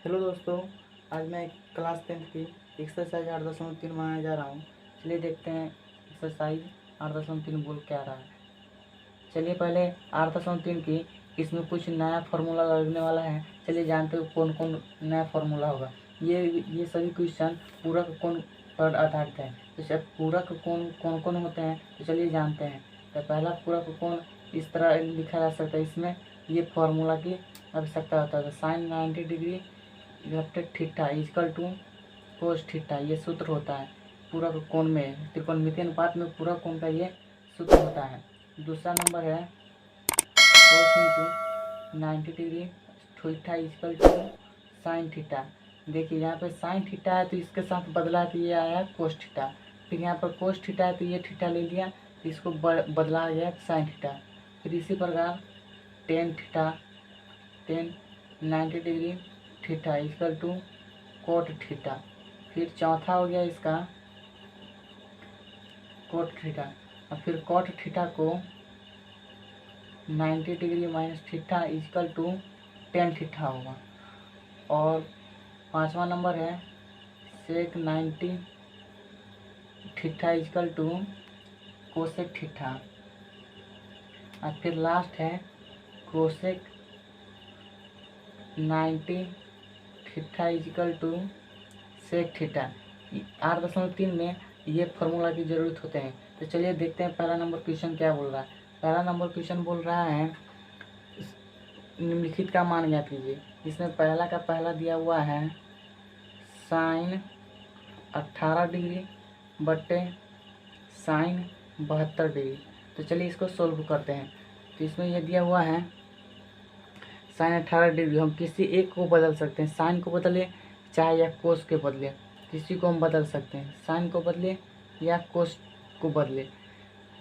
Hello दोस्तों, आज मैं क्लास 10th की एक्सरसाइज 8.3 बनाने जा रहा हूँ। चलिए देखते हैं एक्सरसाइज 8.3 बोल क्या रहा है। चलिए पहले 8.3 की इसमें कुछ नया फार्मूला लगने वाला है। चलिए जानते हो कौन कौन नया फार्मूला होगा। ये सभी क्वेश्चन पूरक कोण पर आधारित है। तो पूरक कोण कौन कौन होते हैं तो चलिए जानते हैं। तो पहला पूरक कोण इस तरह लिखा जा सकता है। इसमें ये फार्मूला की आवश्यकता होता है। Sine 90 degree theta equal to cos theta, ये सूत्र होता है पूरक कोण में। त्रिकोणमितीय अनुपात में पूरक कोण का ये सूत्र होता है। दूसरा नंबर है cos into 90 degree theta equal to sine theta. देखिए यहाँ पे साइन थीटा है तो इसके साथ बदला तो ये आया कोस थीटा। फिर यहाँ पर कोस थीटा है तो ये थीटा ले लिया तो इसको बदला गया साइन थीटा। फिर इसी प्रकार tan theta, tan 90 degree theta equal to cot theta. फिर चौथा हो गया इसका कोट थीटा। और फिर कोट थीटा को 90 degree minus theta equal to tan theta होगा। और पांचवा नंबर है sec 90 theta equal to cosec theta. और फिर लास्ट है cosec 90 theta equal to sec theta. 8.3 में ये फार्मूला की ज़रूरत होते हैं। तो चलिए देखते हैं पहला नंबर क्वेश्चन क्या बोल रहा है। पहला नंबर क्वेश्चन बोल रहा है निम्नलिखित का मान ज्ञात कीजिए। इसमें पहला का पहला दिया हुआ है साइन 18 डिग्री बट्टे साइन 72 डिग्री। तो चलिए इसको सोल्व करते हैं। तो इसमें ये दिया हुआ है साइन 18 डिग्री। हम किसी एक को बदल सकते हैं, साइन को बदले चाहे या कोस के बदले, किसी को हम बदल सकते हैं। साइन को बदले या कोस को बदले।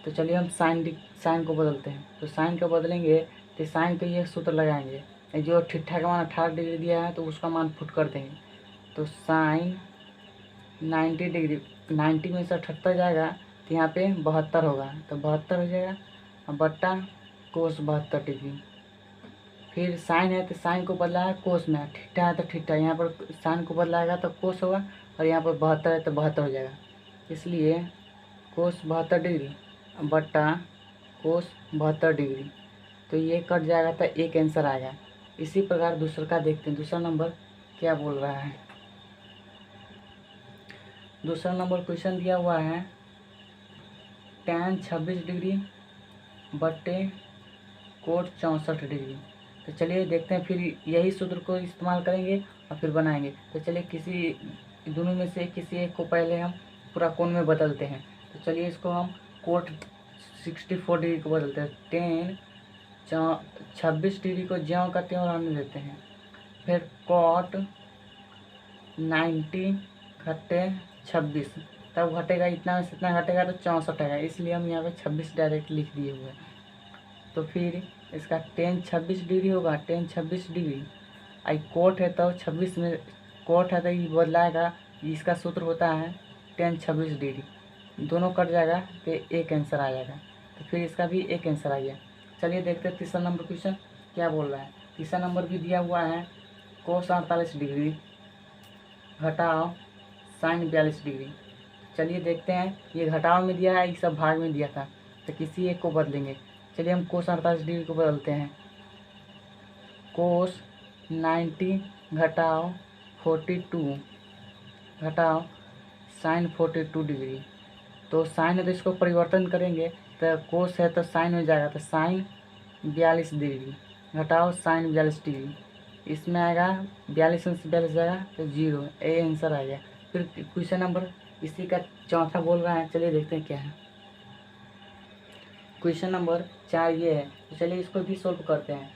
तो चलिए हम साइन को बदलते हैं। तो साइन को बदलेंगे तो साइन के ये सूत्र लगाएंगे। जो थीटा का मान 18 डिग्री दिया है तो उसका मान पुट कर देंगे। तो साइन 90 डिग्री, 90 में से 78 जाएगा तो यहाँ पे 72 होगा, तो 72 हो जाएगा। और बट्टा कोस 72 डिग्री। फिर साइन है तो साइन को बदला है कोस में, थीटा है तो थीटा, यहाँ पर साइन को बदलाएगा तो कोस होगा और यहाँ पर 72 है तो 72 हो जाएगा। इसलिए कोस 72 डिग्री बट्टा कोस 72 डिग्री। तो ये कट जाएगा तो एक आंसर आएगा। इसी प्रकार दूसरा का देखते हैं। दूसरा नंबर क्या बोल रहा है। दूसरा नंबर क्वेश्चन दिया हुआ है tan 26 डिग्री बट्टे कोट 64 डिग्री। तो चलिए देखते हैं। फिर यही सूत्र को इस्तेमाल करेंगे और फिर बनाएंगे। तो चलिए किसी दोनों में से किसी एक को पहले हम पूरा कोण में बदलते हैं। तो चलिए इसको हम कोट 64 डिग्री को बदलते हैं। टेन 26 डिग्री को ज्यों का त्यों रहने देते हैं। फिर कोट 90 घटे 26, तब घटेगा इतना में से इतना घटेगा तो 64 आएगा। इसलिए हम यहाँ पे 26 डायरेक्ट लिख दिए हुए। तो फिर इसका टेन 26 डिग्री होगा, टेन 26 डिग्री। आई कोट है तो 26 में कोट है तो ये बदलाएगा। इसका सूत्र होता है टेन 26 डिग्री। दोनों कट जाएगा तो एक आंसर आ जाएगा। तो फिर इसका भी एक आंसर आ गया। चलिए देखते हैं तीसरा नंबर क्वेश्चन क्या बोल रहा है। तीसरा नंबर भी दिया हुआ है कोस 48 डिग्री घटाओ साइन 42 डिग्री। चलिए देखते हैं। ये घटाव में दिया है, ये सब भाग में दिया था, तो किसी एक को बदलेंगे। चलिए हम कोस 48 डिग्री को बदलते हैं। कोस 90 घटाओ 42 घटाओ साइन 42 डिग्री। तो साइन है तो इसको परिवर्तन करेंगे तो कोस है तो साइन हो जाएगा, तो साइन 42 डिग्री घटाओ साइन 42 डिग्री। इसमें आएगा 42 में से 42 जाएगा तो 0, ए आंसर आ गया। फिर क्वेश्चन नंबर इसी का चौथा बोल रहा है। चलिए देखते हैं क्या है। क्वेश्चन नंबर 4 ये है। तो चलिए इसको भी सोल्व करते हैं।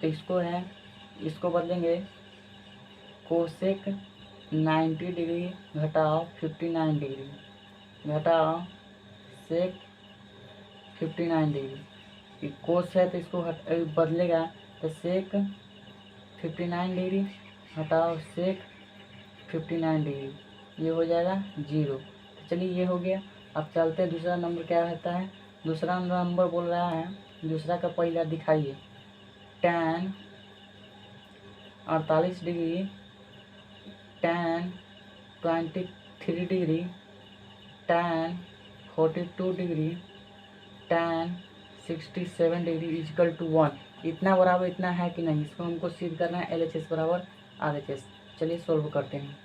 तो इसको बदलेंगे कोसेक 90 डिग्री घटाओ 59 डिग्री घटाओ सेक 59 डिग्री। कोस है तो इसको बदलेगा तो सेक 59 डिग्री घटाओ सेक 59 डिग्री, ये हो जाएगा 0। तो चलिए ये हो गया। अब चलते हैं दूसरा नंबर क्या रहता है। दूसरा नंबर बोल रहा है, दूसरा का पहला दिखाइए। tan 48 degree tan 23 degree, tan 42 degree, tan 67 degree equal to 1। इतना बराबर इतना है कि नहीं, इसको हमको सिद्ध करना है LHS बराबर RHS। चलिए सोल्व करते हैं।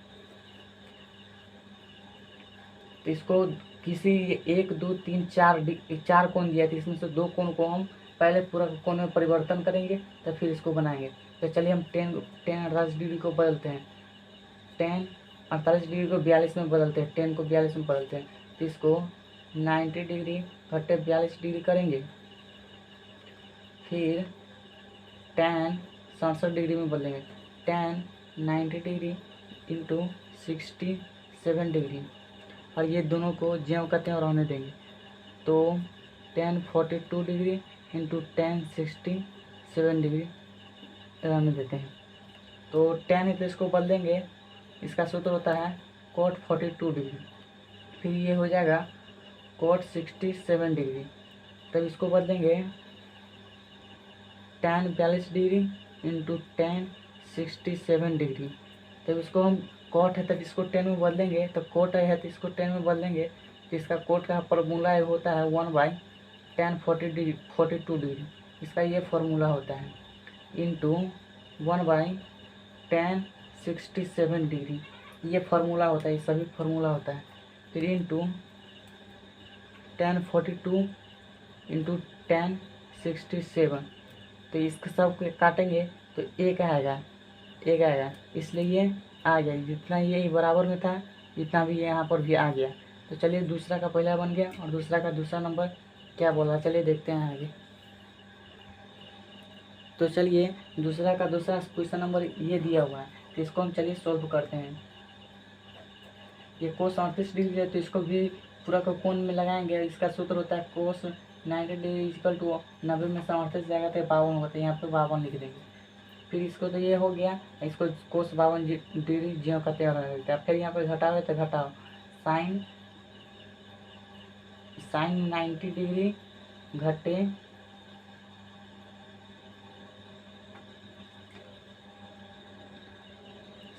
तो इसको किसी 1 2 3 4 कोण दिया था, इसमें से 2 कोण को हम पहले पूरा कोण में परिवर्तन करेंगे तो फिर इसको बनाएंगे। तो चलिए हम 10 48 डिग्री को बदलते हैं, 10 48 डिग्री को 42 में बदलते हैं, 10 को 42 में बदलते हैं। तो इसको 90 डिग्री घटे 42 डिग्री करेंगे, फिर tan 67 डिग्री में बदलेंगे, tan 90 डिग्री इंटू 67 डिग्री, और ये दोनों को ज्यों कहते हैं और रहने देंगे। तो tan 42 degree into tan 67 degree रहने देते हैं। तो tan है तो इसको बदलेंगे, इसका सूत्र होता है cot 42 डिग्री, फिर ये हो जाएगा cot 67 डिग्री। तब इसको बदलेंगे tan 42 degree into tan 67 degree. तब इसको हम कोट है तो इसको 10 में बदलेंगे, तो कोट है तो इसको 10 में बदलेंगे। तो इसका कोट का फार्मूला होता है 1/tan 42 डिग्री, इसका ये फार्मूला होता है, इंटू 1/tan 67 डिग्री, ये फार्मूला होता है, ये सभी फार्मूला होता है। फिर इंटू tan 42 इंटू tan 67, तो इसके सब काटेंगे तो एक आएगा, इसलिए ये आ गया, जितना ये बराबर में था जितना भी यहाँ पर भी आ गया। तो चलिए दूसरा का पहला बन गया और दूसरा का दूसरा नंबर क्या बोला, चलिए देखते हैं आगे। तो चलिए दूसरा का दूसरा क्वेश्चन नंबर ये दिया हुआ है, तो इसको हम चलिए सॉल्व करते हैं। ये cos 38 डिग्री है तो इसको भी पूरा का कोण में लगाएंगे। इसका सूत्र होता है cos 90 डिग्री इक्वल टू 90 में से 38 जाएगा तो 52 होता है, यहाँ पे 52 लिख देंगे। फिर इसको तो ये हो गया, इसको cos 52 डिग्री ज्यों का त्यों रहता है। फिर यहाँ पे घटाओ तो घटाओ, साइन 90 डिग्री घटे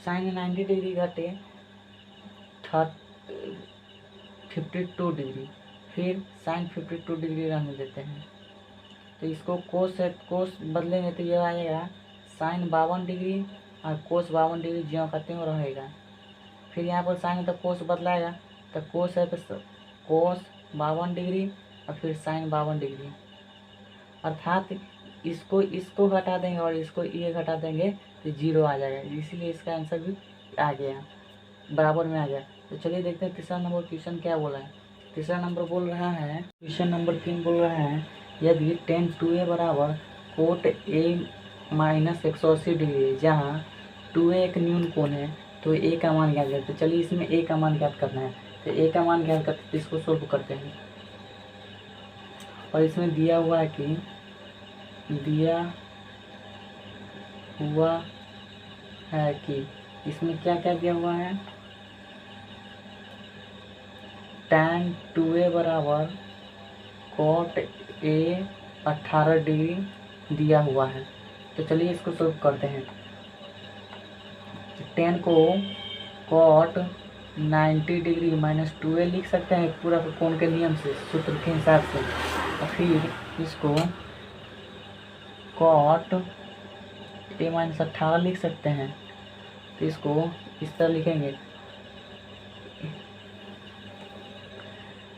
साइन 90 डिग्री घटे 52 डिग्री, फिर साइन 52 डिग्री रहने देते हैं। तो इसको कोस बदलेंगे तो ये आएगा साइन 52 डिग्री और कोस 52 डिग्री ज्यों का त्यों रहेगा। फिर यहाँ पर साइन तो कोस बदलाएगा, तो कोस है तो कोस 52 डिग्री और फिर साइन 52 डिग्री, अर्थात इसको घटा देंगे और इसको ये घटा देंगे तो 0 आ जाएगा, इसीलिए इसका आंसर भी आ गया, बराबर में आ गया। तो चलिए देखते हैं तीसरा नंबर क्वेश्चन क्या बोला है। तीसरा नंबर बोल रहा है, क्वेश्चन नंबर 3 बोल रहा है, यदि tan 2a बराबर cot a माइनस 180 डिग्री है, जहाँ 2a एक न्यून कोण है तो a का मान ज्ञात करते हैं। चलिए इसमें a का मान ज्ञात करना है, तो a का मान ज्ञात करते तो इसको सोल्व करते हैं। और इसमें दिया हुआ है कि इसमें क्या क्या दिया हुआ है, tan 2a बराबर cot a 18 डिग्री दिया हुआ है। तो चलिए इसको सोल्व करते हैं। tan को cot 90 डिग्री माइनस 2a लिख सकते हैं पूरा कोण के नियम से, सूत्र के हिसाब से, और फिर इसको cot a माइनस 18 लिख सकते हैं। तो इसको इस तरह लिखेंगे,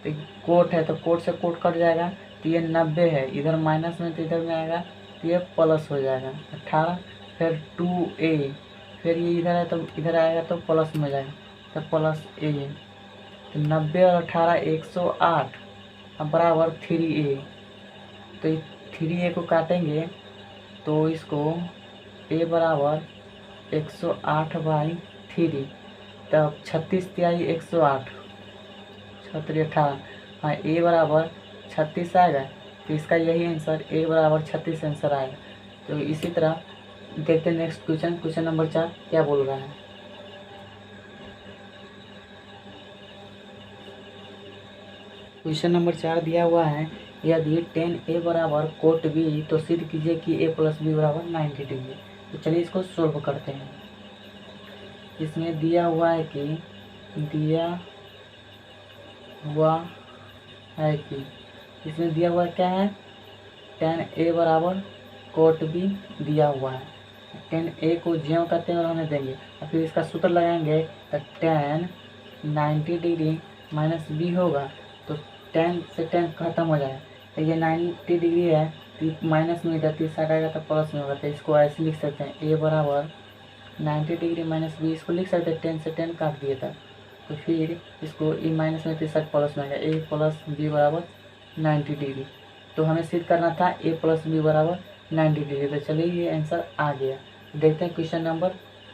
तो कोट है तो कोट से कोट कट जाएगा, तो ये 90 है, इधर माइनस में तो इधर में आएगा तो ये प्लस हो जाएगा 18, फिर 2a, फिर ये इधर है तो इधर आएगा तो प्लस में हो जाएगा तो प्लस a, तो 90 और 18 108 अब बराबर 3a। तो 3a को काटेंगे तो इसको a बराबर 108/3, तब 36 तिहाई 108, 18, हाँ a बराबर 36 आएगा, तो इसका यही आंसर a बराबर 36 आंसर आएगा। तो इसी तरह देखते हैं नेक्स्ट क्वेश्चन नंबर 4 क्या बोल रहा है। क्वेश्चन नंबर 4 दिया हुआ है, यदि tan a बराबर cot b तो सिद्ध कीजिए कि a प्लस बी बराबर 90 डिग्री। तो चलिए इसको सोल्व करते हैं। इसमें दिया हुआ है कि इसमें दिया हुआ क्या है, tan a बराबर cot b दिया हुआ है। tan a को ज्यों का त्यों रहने देंगे और फिर इसका सूत्र लगाएंगे तो tan 90 डिग्री माइनस बी होगा, तो tan से tan खत्म हो जाएगा। तो ये 90 डिग्री है तो माइनस में जाती साइड आएगा तो प्लस में होगा, तो इसको ऐसे लिख सकते हैं a बराबर 90 डिग्री माइनस बी। इसको लिख सकते हैं 10 से 10 काट दिए था, तो फिर इसको ई माइनस में साइड प्लस में आएगा, a प्लस बी बराबर 90 डिग्री। तो हमें सिद्ध करना था a प्लस बी बराबर 90 डिग्री। तो चलिए ये आंसर आ गया। देखते हैं क्वेश्चन नंबर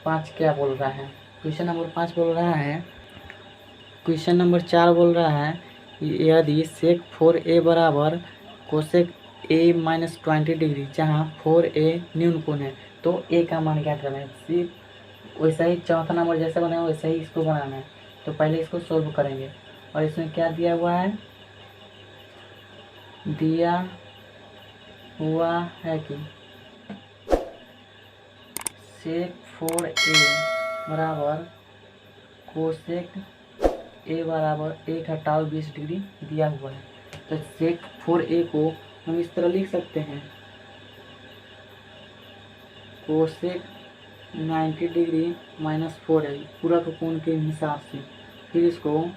5 क्या बोल रहा है। क्वेश्चन नंबर 5 बोल रहा है, क्वेश्चन नंबर 4 बोल रहा है यदि सेक 4a बराबर कोसेक a माइनस 20 डिग्री, जहाँ 4a न्यून कोण है, तो a का मान ज्ञात करना है। सिर्फ वैसा ही चौथा नंबर जैसे बनाया वैसा ही इसको बनाना है। तो पहले इसको सोल्व करेंगे और इसमें क्या दिया हुआ है, दिया हुआ है कि सेक 4a बराबर कोसेक a बराबर 1 घटाओ 20 डिग्री दिया हुआ है। तो सेक 4a को हम इस तरह लिख सकते हैं, कोसेक 90 डिग्री माइनस 4a पूरा का कोण के हिसाब से। फिर इसको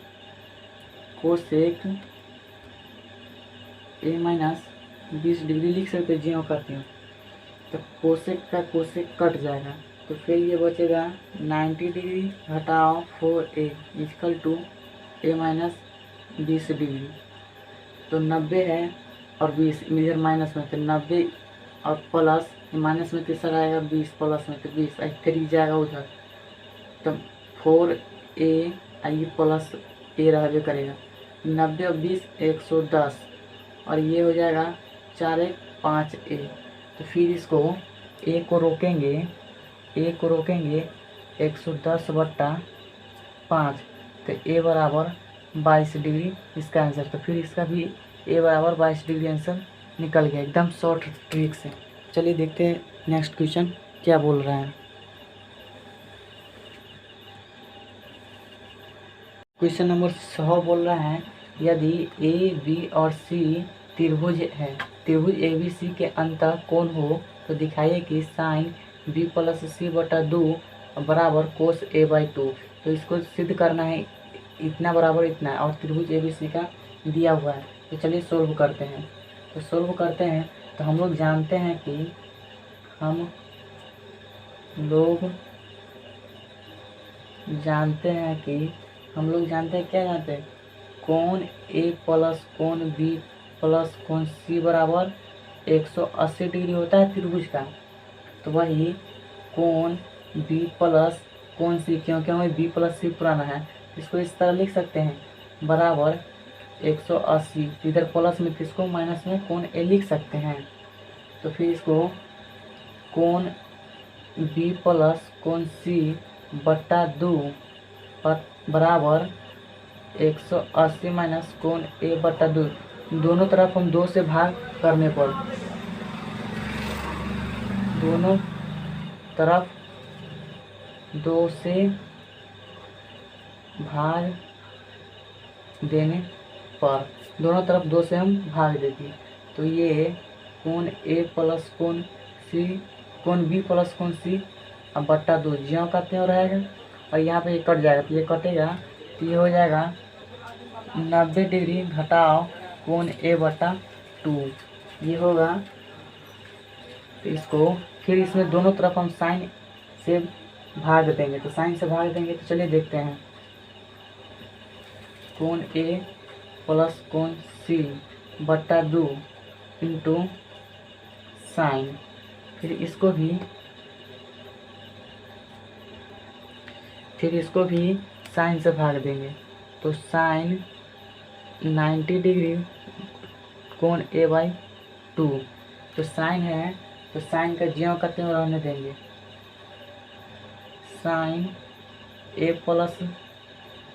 कोसेक a माइनस 20 डिग्री लिख सकते हैं, ज्यों करते हैं तो कोसेक का कोसेक कट जाएगा, तो फिर ये बचेगा 90 डिग्री घटाओ 4a equal to a minus 20 degree. तो 90 है और 20 इधर माइनस में, तो 90 और प्लस माइनस में तीसरा आएगा 20 प्लस में तो 20 फिर जाएगा उधर, तो 4a ये प्लस a रहबे करेगा। 90 और 20 110 और ये हो जाएगा 4 1 5a। तो फिर इसको a को रोकेंगे 110 बट्टा 5, तो a बराबर 22 डिग्री इसका आंसर। तो फिर इसका भी a बराबर 22 डिग्री आंसर निकल गया एकदम शॉर्ट ट्रिक से। चलिए देखते हैं नेक्स्ट क्वेश्चन क्या बोल रहा है। क्वेश्चन नंबर 6 बोल रहा है यदि a b और c त्रिभुज है, त्रिभुज a b c के अंतः कोण हो तो दिखाइए कि साइन b प्लस c बटा 2 बराबर कोस a बाई 2। तो इसको सिद्ध करना है, इतना बराबर इतना है और त्रिभुज a b c का दिया हुआ है। तो चलिए सोल्व करते हैं। तो हम लोग जानते हैं कि क्या जानते हैं, कोण a प्लस कोण b प्लस कोण c बराबर 180 डिग्री होता है त्रिभुज का। तो वही कोण b प्लस कोण c, क्योंकि हमें b प्लस c पुराना है, इसको इस तरह लिख सकते हैं बराबर 180, इधर प्लस में इसको माइनस में कोण a लिख सकते हैं। तो फिर इसको कोण b प्लस कोण c बट्टा 2 बराबर 180 माइनस कोण a बट्टा 2, दोनों तरफ हम 2 से भाग करने पर, दोनों तरफ 2 से भाग देने पर, दोनों तरफ 2 से हम भाग देते। तो ये कोण a प्लस कोण c, कोण b प्लस कोण c अब बट्टा 2 ज्यों का त्यों रहेगा और यहाँ पे ये कट जाएगा, तो ये कटेगा तो ये हो जाएगा 90 डिग्री घटाओ कोण a बटा 2 ये होगा। तो इसको फिर इसमें दोनों तरफ हम साइन से भाग देंगे, तो साइन से भाग देंगे तो चलिए देखते हैं, कोण a प्लस कोण c बट्टा 2 इंटू साइन, फिर इसको भी साइन से भाग देंगे। तो साइन 90 डिग्री कोण a बाई 2, तो साइन है तो साइन का ज्यों का त्यों रहने देंगे, sine a plus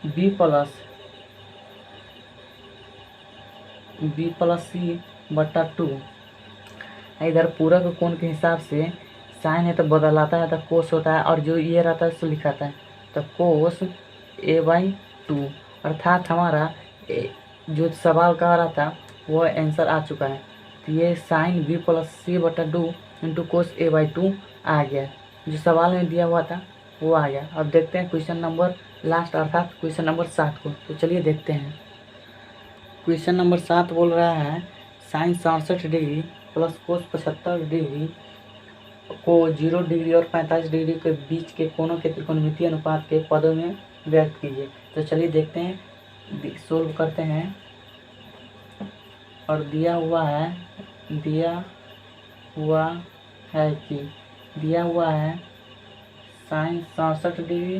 b plus c बट्टा 2। इधर पूरक कोण के हिसाब से साइन है तो बदलाता है तो कोस होता है, और जो ये रहता है उसको लिखाता है तो कोस A/2 अर्थात हमारा जो सवाल कह रहा था वो आंसर आ चुका है। तो ये sign B+C/2 into cos A/2 आ गया, जो सवाल में दिया हुआ था वो आ गया। अब देखते हैं क्वेश्चन नंबर लास्ट अर्थात क्वेश्चन नंबर 7 को। तो चलिए देखते हैं। क्वेश्चन नंबर 7 बोल रहा है sine 67 degree plus cos 75 degree को 0 डिग्री और 45 डिग्री के बीच के कोणों के त्रिकोणमितीय अनुपात के पदों में व्यक्त कीजिए। तो चलिए देखते हैं, सोल्व करते हैं। और दिया हुआ है sine 67 degree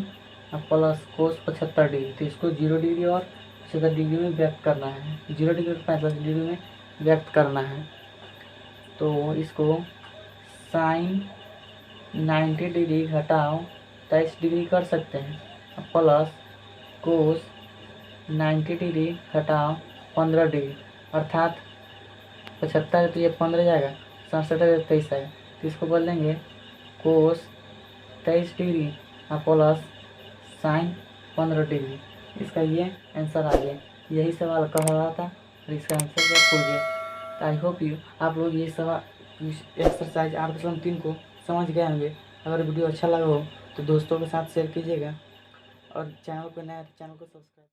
plus cos 75 degree. तो इसको 0 डिग्री और 75 डिग्री में व्यक्त करना है, 0 डिग्री और 45 डिग्री में व्यक्त करना है। तो इसको साइन 90 डिग्री घटाओ 23 डिग्री कर सकते हैं, प्लस कोस 90 डिग्री घटाओ 15 डिग्री अर्थात 75 तो ये 15 जाएगा, 67 23 आएगा। तो इसको बोल देंगे कोस 23 डिग्री प्लस साइन 15 डिग्री। इसका ये आंसर आ गया। यही सवाल कह रहा था और इसका आंसर क्या खुल गया। तो आई होप आप लोग ये सवाल एक्सरसाइज 8.3 को समझ गए होंगे। अगर वीडियो अच्छा लगा हो तो दोस्तों के साथ शेयर कीजिएगा और चैनल पर नया तो चैनल को सब्सक्राइब